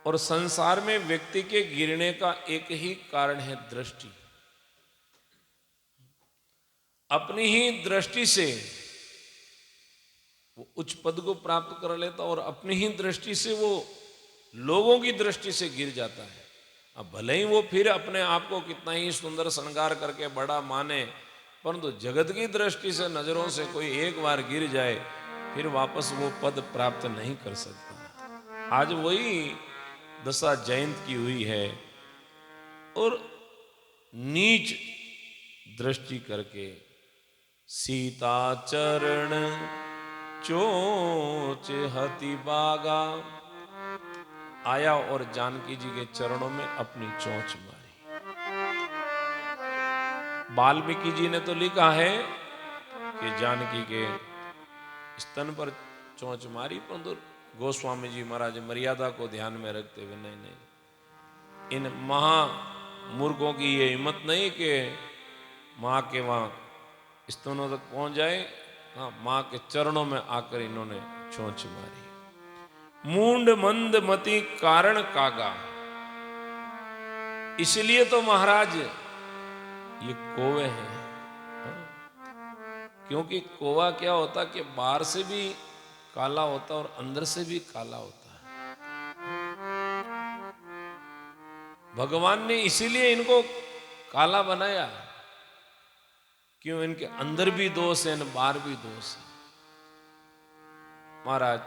और संसार में व्यक्ति के गिरने का एक ही कारण है, दृष्टि। अपनी ही दृष्टि से वो उच्च पद को प्राप्त कर लेता और अपनी ही दृष्टि से वो लोगों की दृष्टि से गिर जाता है। अब भले ही वो फिर अपने आप को कितना ही सुंदर श्रृंगार करके बड़ा माने, परंतु जगत की दृष्टि से नजरों से कोई एक बार गिर जाए फिर वापस वो पद प्राप्त नहीं कर सकता। आज वही दशा जयंत की हुई है और नीच दृष्टि करके सीता चरण चोच हति बागा आया और जानकी जी के चरणों में अपनी चोंच मारी। वाल्मीकि जी ने तो लिखा है कि जानकी के स्तन पर चोंच मारी, परंतु गोस्वामी जी महाराज मर्यादा को ध्यान में रखते हुए नहीं, इन महामूर्खों की ये हिम्मत नहीं कि माँ के वहां स्तनों तक पहुंच जाए। हाँ, माँ के चरणों में आकर इन्होंने चोंच मारी। मूंड मंद मति कारण कागा, इसलिए तो महाराज ये कोवे हैं। क्योंकि कोवा क्या होता कि बाहर से भी काला होता और अंदर से भी काला होता है। भगवान ने इसीलिए इनको काला बनाया, क्यों? इनके अंदर भी दोष है, बाहर भी दोष है। महाराज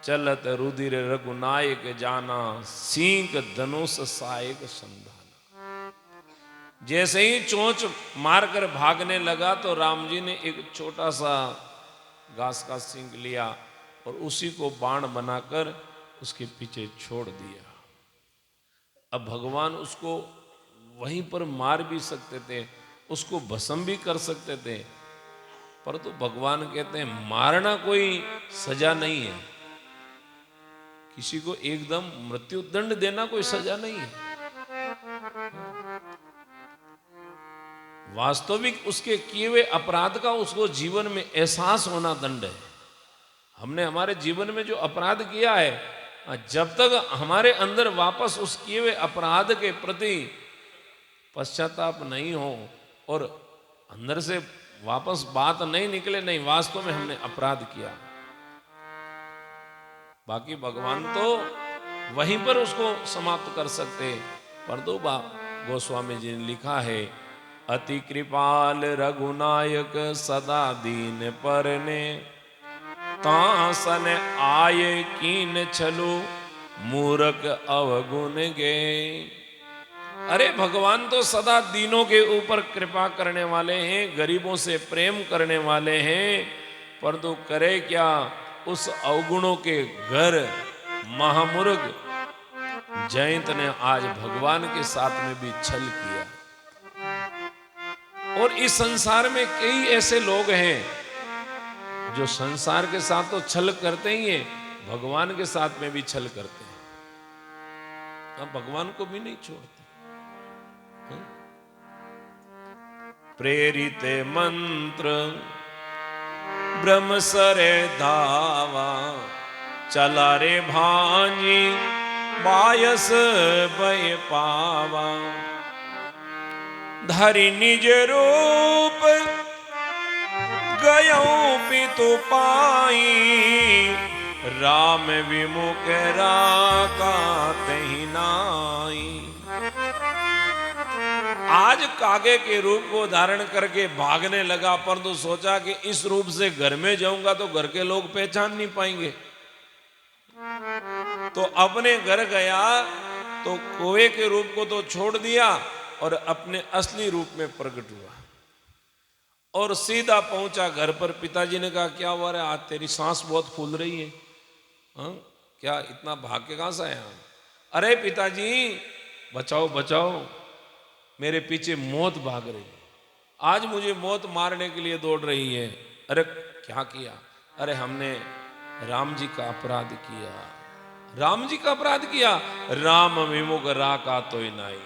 चलत रुधिर रघुनायक जाना, सींक धनुष सायक संधाना। जैसे ही चोंच मारकर भागने लगा तो राम जी ने एक छोटा सा घास का सींग लिया और उसी को बाण बनाकर उसके पीछे छोड़ दिया। अब भगवान उसको वहीं पर मार भी सकते थे, उसको भस्म भी कर सकते थे, परंतु भगवान कहते हैं मारना कोई सजा नहीं है। किसी को एकदम मृत्यु दंड देना कोई सजा नहीं है। वास्तविक उसके किए हुए अपराध का उसको जीवन में एहसास होना दंड है। हमने हमारे जीवन में जो अपराध किया है, जब तक हमारे अंदर वापस उस किए हुए अपराध के प्रति पश्चाताप नहीं हो और अंदर से वापस बात नहीं निकले, नहीं वास्तव में हमने अपराध किया, बाकी भगवान तो वहीं पर उसको समाप्त कर सकते। पर दो गोस्वामी जी ने लिखा है, अति कृपाल रघुनायक सदा दीन परने, तासन आये कीन छलु मूरख अवगुण गे। अरे भगवान तो सदा दीनों के ऊपर कृपा करने वाले हैं, गरीबों से प्रेम करने वाले हैं, परंतु करे क्या, उस अवगुणों के घर महामूर्ख जयंत ने आज भगवान के साथ में भी छल किया। और इस संसार में कई ऐसे लोग हैं जो संसार के साथ तो छल करते ही हैं, भगवान के साथ में भी छल करते हैं। हम भगवान को भी नहीं छोड़ते। प्रेरित मंत्र ब्रह्म सरे धावा, चला रे भांजी बायस भय पावा। धरि निज रूप गयऊ पितु पाई, राम विमुख राका तहि नाई। आज कागे के रूप को धारण करके भागने लगा, परंतु सोचा कि इस रूप से घर में जाऊंगा तो घर के लोग पहचान नहीं पाएंगे, तो अपने घर गया तो कोए के रूप को तो छोड़ दिया और अपने असली रूप में प्रकट हुआ और सीधा पहुंचा घर पर। पिताजी ने कहा, क्या हुआ रे, आज तेरी सांस बहुत फूल रही है, हाँ क्या इतना भाग के कहां से आया? अरे पिताजी बचाओ बचाओ, मेरे पीछे मौत भाग रही है, आज मुझे मौत मारने के लिए दौड़ रही है। अरे क्या किया? अरे हमने राम जी का अपराध किया। राम जी का अपराध किया? राम विमुख राका तो ही नाई।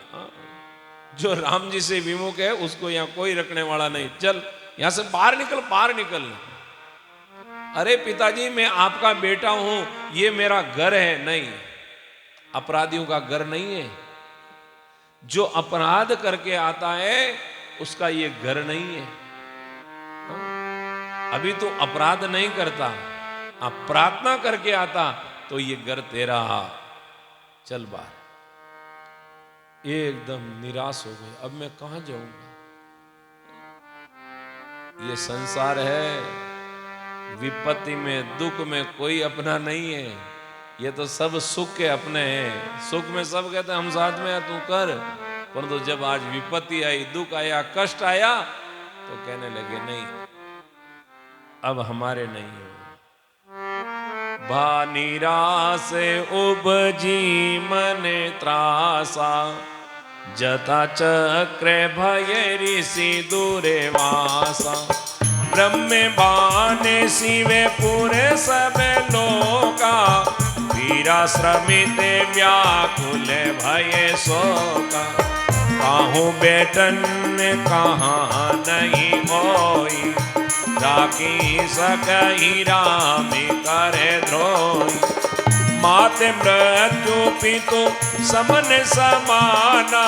जो राम जी से विमुख है उसको यहाँ कोई रखने वाला नहीं, चल यहां से बाहर निकल, बाहर निकल। अरे पिताजी मैं आपका बेटा हूं, ये मेरा घर है। नहीं, अपराधियों का घर नहीं है। जो अपराध करके आता है उसका ये घर नहीं है। अभी तो अपराध नहीं करता, आप प्रार्थना करके आता तो ये घर तेरा, चल बाहर। एकदम निराश हो गए, अब मैं कहां जाऊंगा? ये संसार है, विपत्ति में दुख में कोई अपना नहीं है। ये तो सब सुख के अपने हैं। सुख में सब कहते हैं हम साथ में हैं, तू कर। परंतु जब आज विपत्ति आई, दुख आया, कष्ट आया, तो कहने लगे नहीं, अब हमारे नहीं हो। भानिरास उपजी मन त्रासा, जता चक्र भय ऋषि दूरे वासा। ब्रह्म बाने शिवे पूरे सब लोका, वीरा श्रमित व्याकुल भय शोका। काहू बेटन कहाँ नहीं होई, राखी सकहि राम करे द्रोही। माते मृत्यु पितु समन समाना,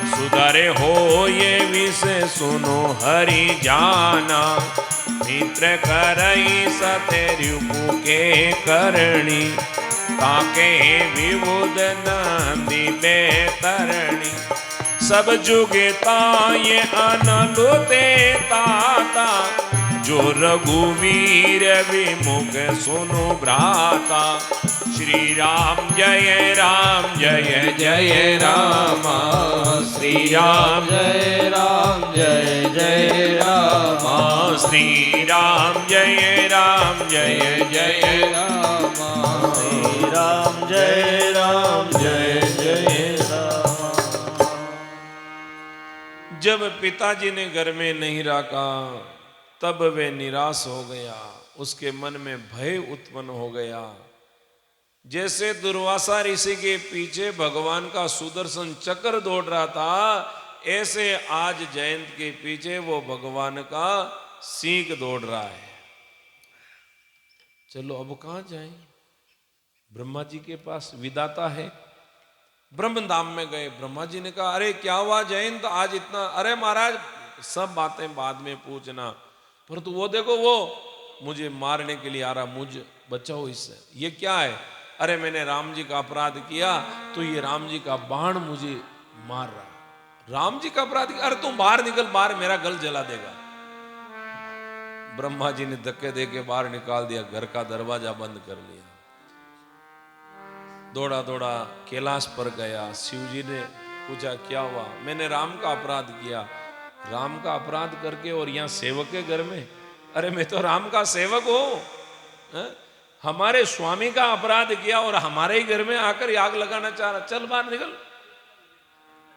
सुधरे हो ये विषय सुनो हरि जाना। मित्र करई सतेरिपु के करणी, ताके विबुध नंदी बेतरणी। सब जुगता ये अनलुते ताता, जो रघुवीर विमुख सुनु भ्राता। श्री राम जय जय राम, श्री राम जय जय राम, श्री राम जय जय राम, श्री राम जय जय राम। जब पिताजी ने घर में नहीं रखा तब वे निराश हो गया, उसके मन में भय उत्पन्न हो गया। जैसे दुर्वासा ऋषि के पीछे भगवान का सुदर्शन चक्र दौड़ रहा था, ऐसे आज जयंत के पीछे वो भगवान का सींग दौड़ रहा है। चलो अब कहां जाएं? ब्रह्मा जी के पास विदाता है। ब्रह्मधाम में गए, ब्रह्मा जी ने कहा अरे क्या हुआ जयंत आज इतना? अरे महाराज सब बातें बाद में पूछना, परंतु वो देखो वो मुझे मारने के लिए आ रहा, मुझे बचाओ इससे। ये क्या है? अरे मैंने राम जी का अपराध किया तो ये राम जी का बाण मुझे मार रहा। राम जी का अपराध किया? अरे तुम बाहर निकल, बाहर मेरा गल जला देगा। ब्रह्मा जी ने धक्के दे के बाहर निकाल दिया, घर का दरवाजा बंद कर लिया। दौड़ा दौड़ा कैलाश पर गया, शिव जी ने पूछा क्या हुआ? मैंने राम का अपराध किया। राम का अपराध करके और यहाँ सेवक के घर में? अरे मैं तो राम का सेवक हूं, हमारे स्वामी का अपराध किया और हमारे ही घर में आकर आग लगाना चाह रहा, चल बाहर निकल।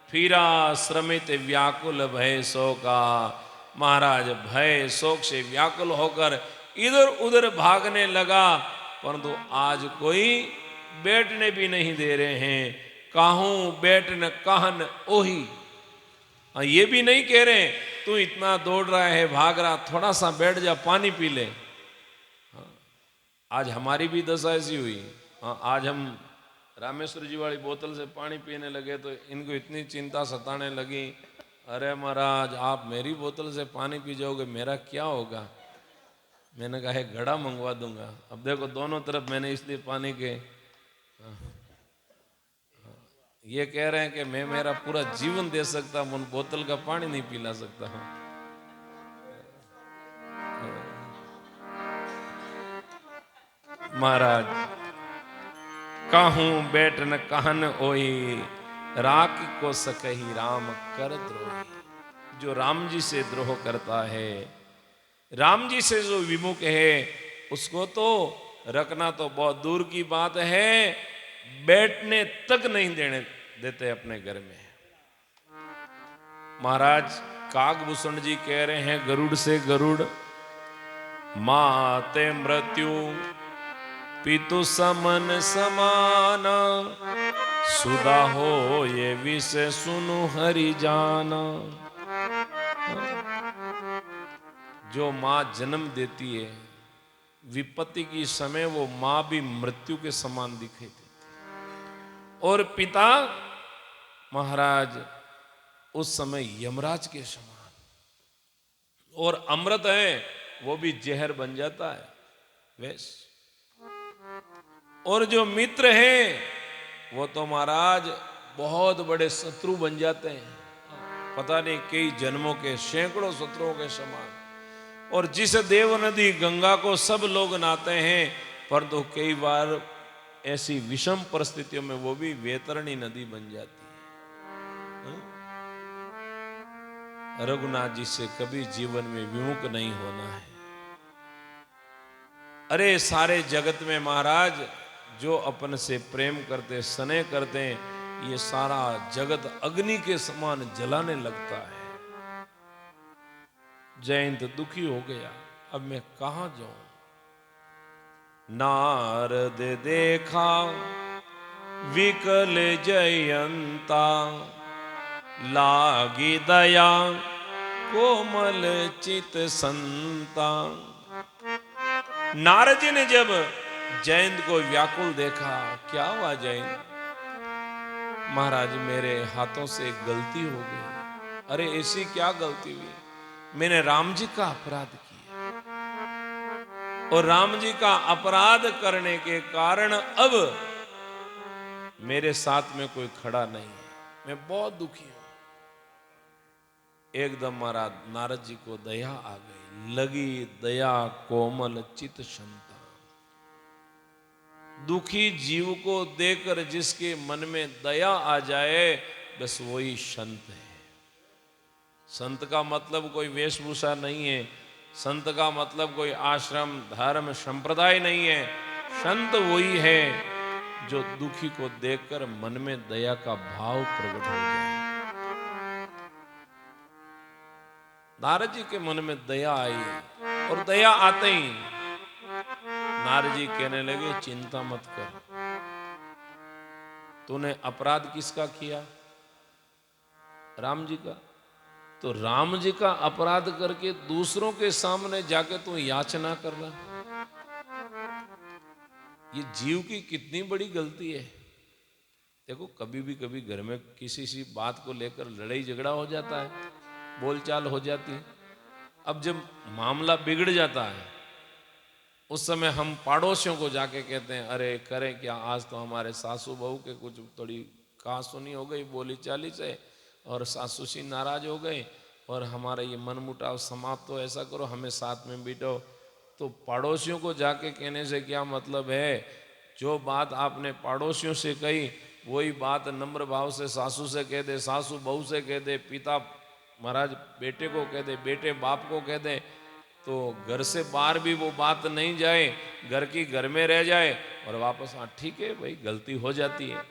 फिरा श्रमित व्याकुल भय शोका, महाराज भय शोक से व्याकुल होकर इधर उधर भागने लगा, परंतु आज कोई बैठने भी नहीं दे रहे हैं। काहू बैठन कहन ओही, ये भी नहीं कह रहे तू इतना दौड़ रहा है, भाग रहा, थोड़ा सा बैठ जा, पानी पी ले। आज हमारी भी दशा ऐसी हुई। आज हम रामेश्वर जी वाली बोतल से पानी पीने लगे तो इनको इतनी चिंता सताने लगी, अरे महाराज आप मेरी बोतल से पानी पी जाओगे, मेरा क्या होगा? मैंने कहा है घड़ा मंगवा दूंगा। अब देखो दोनों तरफ मैंने इसलिए पानी के, ये कह रहे हैं कि मैं मेरा पूरा जीवन दे सकता हूं, बोतल का पानी नहीं पिला सकता हूं। महाराज काहू बैठ न कहन ओई, राख को सकही राम कर द्रोही। जो राम जी से द्रोह करता है, राम जी से जो विमुख है, उसको तो रखना तो बहुत दूर की बात है, बैठने तक नहीं देने देते अपने घर में। महाराज काकभूषण जी कह रहे हैं गरुड़ से गरुड़, माते मृत्यु पितु समन समाना, सुधा हो ये विषय सुनु हरि जाना। जो मां जन्म देती है, विपत्ति की समय वो मां भी मृत्यु के समान दिखाई देती है। और पिता महाराज उस समय यमराज के समान, और अमृत है वो भी जहर बन जाता है वैसे। और जो मित्र हैं वो तो महाराज बहुत बड़े शत्रु बन जाते हैं, पता नहीं कई जन्मों के सैकड़ों शत्रुओं के समान। और जिस देव नदी गंगा को सब लोग नहाते हैं, परंतु कई बार ऐसी विषम परिस्थितियों में वो भी वैतरणी नदी बन जाती है। रघुनाथ जी से कभी जीवन में विमुख नहीं होना है। अरे सारे जगत में महाराज जो अपन से प्रेम करते, स्नेह करते हैं, ये सारा जगत अग्नि के समान जलाने लगता है। जयंत दुखी हो गया, अब मैं कहां जाऊं। नारद देखा विकल जयंता, लागी दया कोमल चित संता। नारद जी ने जब जयंत को व्याकुल देखा, क्या हुआ जयंत? महाराज मेरे हाथों से गलती हो गई। अरे ऐसी क्या गलती हुई? मैंने राम जी का अपराध किया, और राम जी का अपराध करने के कारण अब मेरे साथ में कोई खड़ा नहीं है, मैं बहुत दुखी हूं। एकदम महाराज नारद जी को दया आ गई, लगी दया कोमल चित संता। दुखी जीव को देखकर जिसके मन में दया आ जाए, बस वही संत है। संत का मतलब कोई वेशभूषा नहीं है, संत का मतलब कोई आश्रम धर्म संप्रदाय नहीं है। संत वही है जो दुखी को देखकर मन में दया का भाव प्रकट हो जाए। नारद जी के मन में दया आई, और दया आते ही नारद जी कहने लगे, चिंता मत कर, तूने अपराध किसका किया? राम जी का। तो राम जी का अपराध करके दूसरों के सामने जाके तू याचना कर रहा, ये जीव की कितनी बड़ी गलती है। देखो कभी भी घर में किसी सी बात को लेकर लड़ाई झगड़ा हो जाता है, बोलचाल हो जाती है। अब जब मामला बिगड़ जाता है, उस समय हम पड़ोसियों को जाके कहते हैं, अरे करें क्या, आज तो हमारे सासू बहू के कुछ थोड़ी कहा सुनी हो गई बोली चाली से, और सासू जी नाराज हो गए, और हमारा ये मनमुटाव समाप्त हो, ऐसा करो हमें साथ में बिठो। तो पड़ोसियों को जाके कहने से क्या मतलब है? जो बात आपने पड़ोसियों से कही वही बात नम्र भाव से सासू से कह दे, सासू बहू से कह दे, पिता महाराज बेटे को कह दे, बेटे बाप को कह दे, तो घर से बाहर भी वो बात नहीं जाए, घर की घर में रह जाए, और वापस हाँ ठीक है भाई गलती हो जाती है,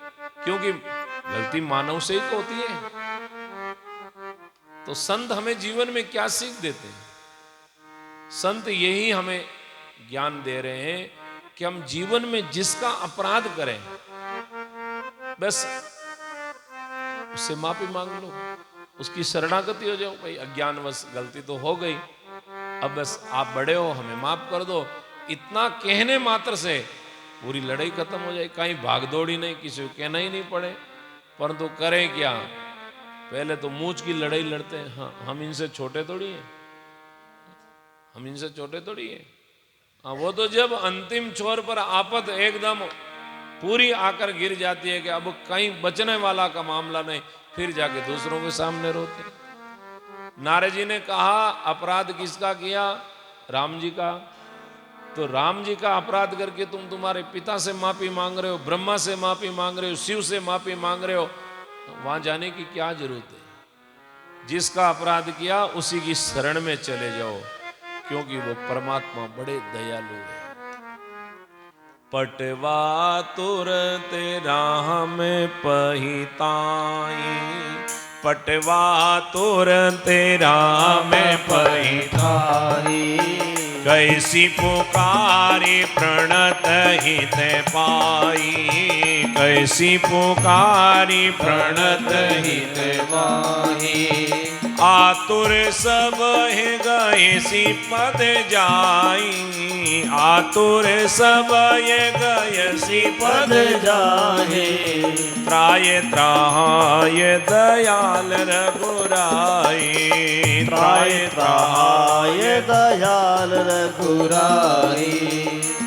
क्योंकि गलती मानव से ही तो होती है। तो संत हमें जीवन में क्या सीख देते हैं? संत यही हमें ज्ञान दे रहे हैं कि हम जीवन में जिसका अपराध करें बस उससे माफी मांग लो, उसकी शरणागति हो जाओ। भाई अज्ञानवश गलती तो हो गई, अब बस आप बड़े हो, हमें माफ कर दो। इतना कहने मात्र से पूरी लड़ाई खत्म हो जाए, कहीं भागदौड़ ही नहीं, किसी को कहना ही नहीं पड़े। परंतु करें क्या? पहले तो मूंछ की लड़ाई लड़ते हैं। हाँ हम इनसे छोटे थोड़ी हैं, हम इनसे छोटे थोड़ी हैं। हाँ वो तो जब अंतिम छोर पर आफत एकदम पूरी आकर गिर जाती है कि अब कहीं बचने वाला का मामला नहीं, फिर जाके दूसरों के सामने रोते। नारद जी ने कहा अपराध किसका किया? राम जी का। तो राम जी का अपराध करके तुम तुम्हारे पिता से माफी मांग रहे हो, ब्रह्मा से माफी मांग रहे हो, शिव से माफी मांग रहे हो, वहां जाने की क्या जरूरत है? जिसका अपराध किया उसी की शरण में चले जाओ, क्योंकि वो परमात्मा बड़े दयालु है। पटवा तुरत राम पहिताई, पटवा तुरत राम पहिताई, कैसी पुकारी प्रणत हित पाई, कैसी पुकारी प्रणत हित पाई। आतुर सब है गए सी पद जाई, आतुर सब ये गए सी पद जाहे। त्राय त्राय दयाल रघुराई, त्राय त्राय दयाल रघुराई।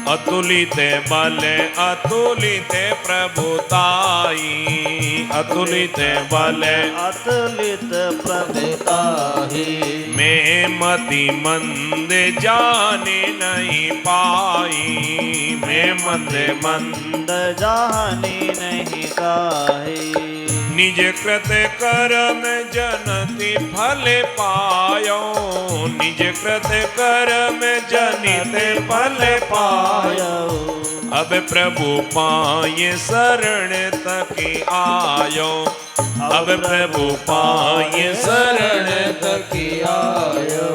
अतुलित बल अतुलित प्रभुताई, अतुलित बल अतुलित प्रभुताई। मैं मति मंद जाने नहीं पाई, मैं मंद जाने नहीं काहे। निज कृत कर्म जनति फल पायो, निज कृत कर्म जनित फल पायो। अब प्रभु पाए शरण तक आयो, अब प्रभु पाए शरण तक आयो।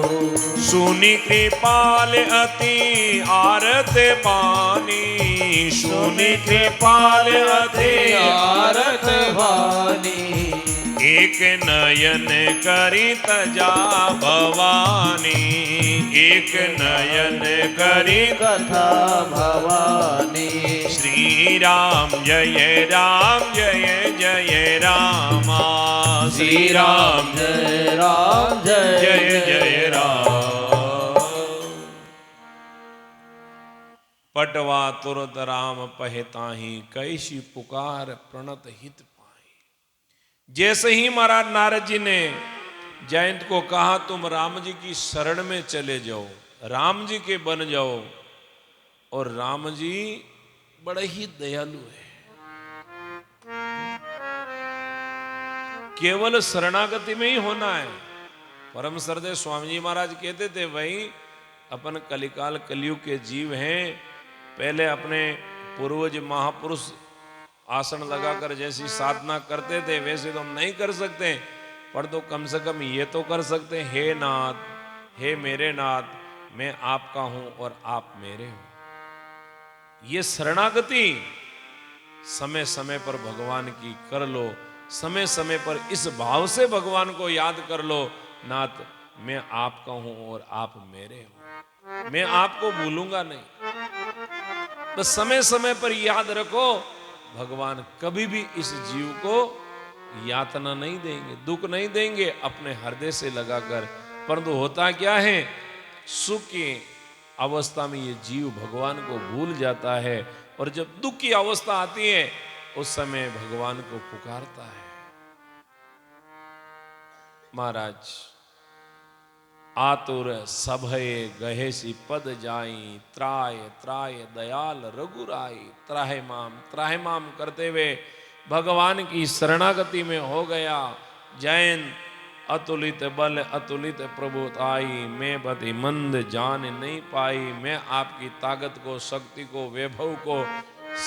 सुनि कृपाल अति आरत बानी, सुनि कृपाल अति आरत बानी। एक नयन करी तजा भवानी, एक नयन करी कथा भवानी। श्री राम जय जय रामा, श्री राम जय जय जय राम। पटवा तुरत राम पहताही, कैसी पुकार प्रणत हित पाई। जैसे ही महाराज नारद जी ने जयंत को कहा तुम राम जी की शरण में चले जाओ, राम जी के बन जाओ, और राम जी बड़े ही दयालु है। केवल शरणागति में ही होना है। परम श्रद्धेय स्वामी जी महाराज कहते थे भाई अपन कलिकाल कलयुग के जीव हैं, पहले अपने पूर्वज महापुरुष आसन लगाकर जैसी साधना करते थे वैसे तो हम नहीं कर सकते, पर तो कम से कम ये तो कर सकते हैं, हे नाथ, हे मेरे नाथ, मैं आपका हूं और आप मेरे हो। ये शरणागति समय समय पर भगवान की कर लो, समय समय पर इस भाव से भगवान को याद कर लो, नाथ मैं आपका हूं और आप मेरे हो, मैं आपको भूलूंगा नहीं। बस समय समय पर याद रखो, भगवान कभी भी इस जीव को यातना नहीं देंगे, दुख नहीं देंगे अपने हृदय से लगाकर। परंतु होता क्या है, सुख की अवस्था में ये जीव भगवान को भूल जाता है, और जब दुख की अवस्था आती है उस समय भगवान को पुकारता है। महाराज आतुर सभये गहेसी पद जाई, त्राय त्राय दयाल रघुराई। त्राहि माम करते हुए भगवान की शरणागति में हो गया। जैन अतुलित बल अतुलित प्रभुताई, मैं बति मंद जान नहीं पाई। मैं आपकी ताकत को, शक्ति को, वैभव को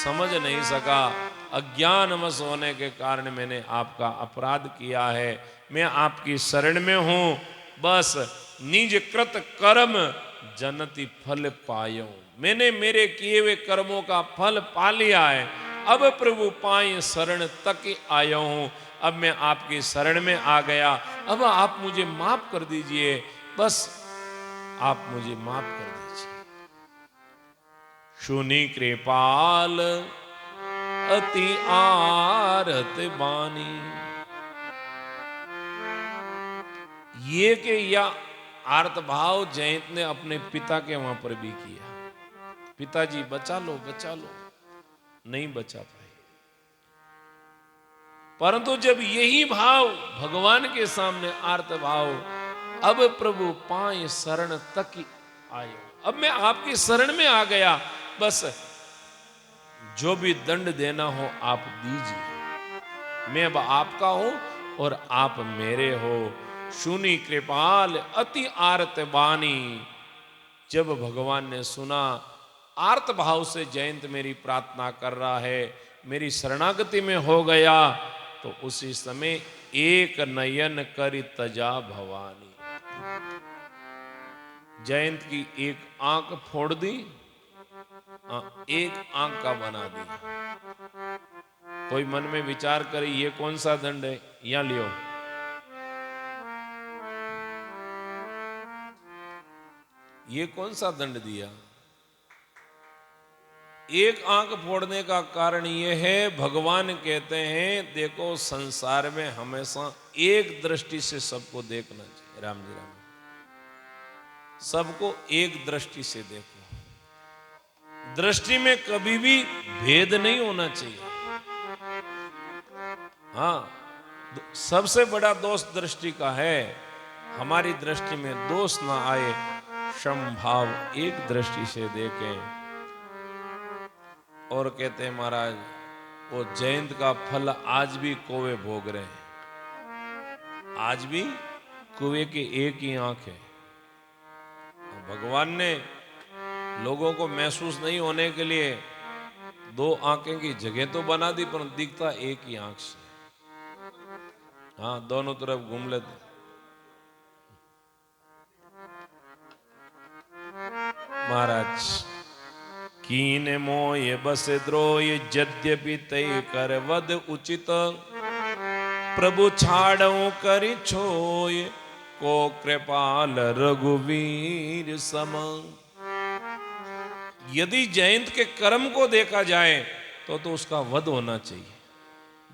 समझ नहीं सका। अज्ञानवश होने के कारण मैंने आपका अपराध किया है। मैं आपकी शरण में हूं, बस निज कृत कर्म जनति फल पायो। मैंने मेरे किए हुए कर्मों का फल पा लिया है। अब प्रभु पाए शरण तक आया हूं, अब मैं आपकी शरण में आ गया। अब आप मुझे माफ कर दीजिए, बस आप मुझे माफ कर दीजिए। सुनी कृपाल अति आरत बानी। ये कि या आर्त भाव जयंत ने अपने पिता के वहां पर भी किया, पिताजी बचा लो बचा लो, नहीं बचा पाए। परंतु जब यही भाव भगवान के सामने आर्त भाव, अब प्रभु पाए शरण तक आयो, अब मैं आपकी शरण में आ गया, बस जो भी दंड देना हो आप दीजिए। मैं अब आपका हूं और आप मेरे हो। सुनी कृपाल अति आर्त बानी। जब भगवान ने सुना आर्त भाव से जयंत मेरी प्रार्थना कर रहा है, मेरी शरणागति में हो गया, तो उसी समय एक नयन करि तजा भवानी। जयंत की एक आंख फोड़ दी, एक आंख का बना दी। कोई मन में विचार करे ये कौन सा दंड है, यहां लियो। ये कौन सा दंड दिया? एक आंख फोड़ने का कारण ये है, भगवान कहते हैं देखो संसार में हमेशा एक दृष्टि से सबको देखना चाहिए। राम जी राम, सबको एक दृष्टि से देखो। दृष्टि में कभी भी भेद नहीं होना चाहिए। हाँ, सबसे बड़ा दोष दृष्टि का है। हमारी दृष्टि में दोष ना आए, समभाव एक दृष्टि से देखें। और कहते हैं महाराज, वो जयंत का फल आज भी कौवे भोग रहे हैं। आज भी कौवे की एक ही आंख है। भगवान ने लोगों को महसूस नहीं होने के लिए दो आंखें की जगह तो बना दी, पर दिखता एक ही आंख से। हाँ, दोनों तरफ घूम लेते। महाराज, कीन मोय बस द्रोय यद्यपि तय कर वद उचित, प्रभु छाड़ो करि छोय को कृपाल रघुवीर सम। यदि जयंत के कर्म को देखा जाए तो उसका वध होना चाहिए,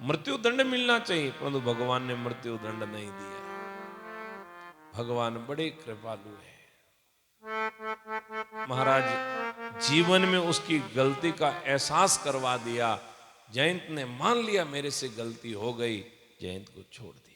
मृत्यु दंड मिलना चाहिए, परंतु भगवान ने मृत्यु दंड नहीं दिया। भगवान बड़े कृपालु है। महाराज, जीवन में उसकी गलती का एहसास करवा दिया। जयंत ने मान लिया मेरे से गलती हो गई, जयंत को छोड़ दिया।